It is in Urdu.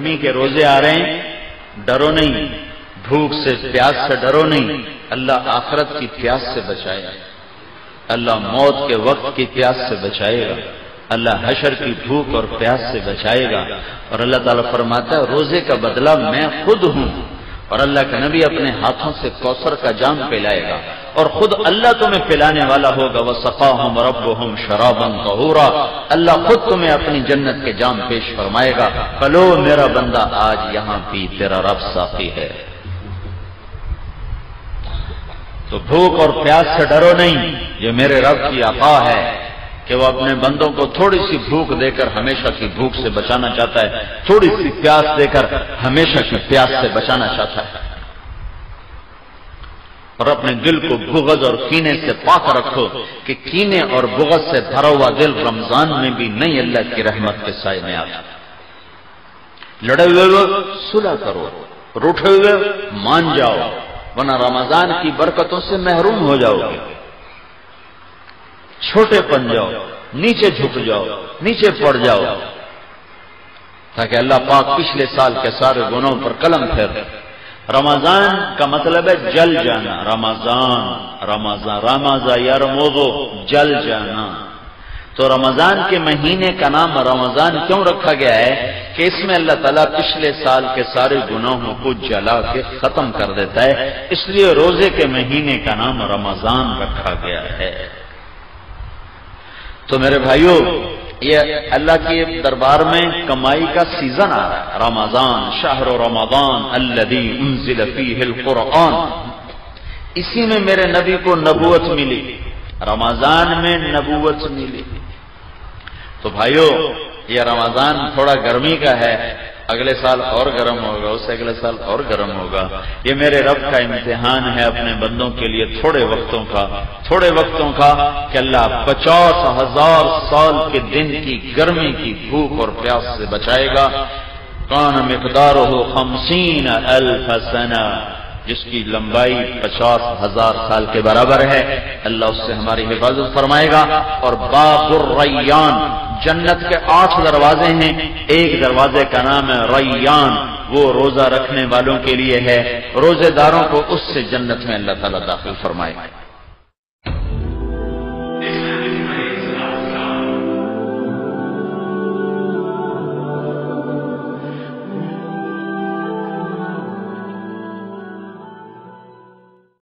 گرمی کے روزے آ رہے ہیں، ڈرو نہیں، بھوک سے پیاس سے ڈرو نہیں، اللہ آخرت کی پیاس سے بچائے گا، اللہ موت کے وقت کی پیاس سے بچائے گا، اللہ حشر کی بھوک اور پیاس سے بچائے گا۔ اور اللہ تعالیٰ فرماتا ہے روزے کا بدلہ میں خود ہوں، اور اللہ کے نبی اپنے ہاتھوں سے کوثر کا جام پلائے گا، اور خود اللہ تمہیں پلانے والا ہوگا، وَسَقَاهُمْ رَبُّهُمْ شَرَابًا طَهُورًا، اللہ خود تمہیں اپنی جنت کے جام پیش فرمائے گا، کلو میرا بندہ آج یہاں پی، تیرا رب ساقی ہے۔ تو بھوک اور پیاس سے ڈرو نہیں، یہ میرے رب کی عطا ہے کہ وہ اپنے بندوں کو تھوڑی سی بھوک دے کر ہمیشہ کی بھوک سے بچانا چاہتا ہے، تھوڑی سی پیاس دے کر ہمیشہ کی پیاس سے بچانا چاہتا ہے۔ اور اپنے دل کو بغض اور کینے سے پاک رکھو کہ کینے اور بغض سے بھرا ہوا دل رمضان میں بھی نہیں اللہ کی رحمت کے سائے میں آتا۔ لڑے ہوئے صلح کرو، روٹھے ہوئے مان جاؤ، ورنہ رمضان کی برکتوں سے محروم ہو جاؤ گے۔ چھوٹے پن جاؤ، نیچے جھک جاؤ، نیچے پڑ جاؤ، تاکہ اللہ پاک پچھلے سال کے سارے گناہوں پر قلم پھیر۔ رمضان کا مطلب ہے جل جانا، رمضان یرمض، جل جانا۔ تو رمضان کے مہینے کا نام رمضان کیوں رکھا گیا ہے کہ اس میں اللہ تعالیٰ پچھلے سال کے سارے گناہوں کو جلا کے ختم کر دیتا ہے، اس لیے روزے کے مہینے کا نام رمضان رکھا گیا ہے۔ تو میرے بھائیوں، یہ اللہ کے دربار میں کمائی کا سیزن آ رہا ہے، رمضان شہر رمضان الذی انزل فیہ القرآن، اسی میں میرے نبی کو نبوت ملی، رمضان میں نبوت ملی۔ تو بھائیوں، یہ رمضان تھوڑا گرمی کا ہے، اگلے سال اور گرم ہوگا، اس سے اگلے سال اور گرم ہوگا۔ یہ میرے رب کا امتحان ہے اپنے بندوں کے لیے، تھوڑے وقتوں کا کہ اللہ 50,000 سال کے دن کی گرمی کی بھوک اور پیاس سے بچائے گا۔ کان مقدارہ 50,000 سنہ، جس کی لمبائی 50,000 سال کے برابر ہے، اللہ اس سے ہماری حفاظت فرمائے گا۔ اور باب الریان، جنت کے 8 دروازے ہیں، ایک دروازے کا نام ہے ریان، وہ روزہ رکھنے والوں کے لیے ہے، روزے داروں کو اس سے جنت میں اللہ تعالیٰ داخل فرمائے۔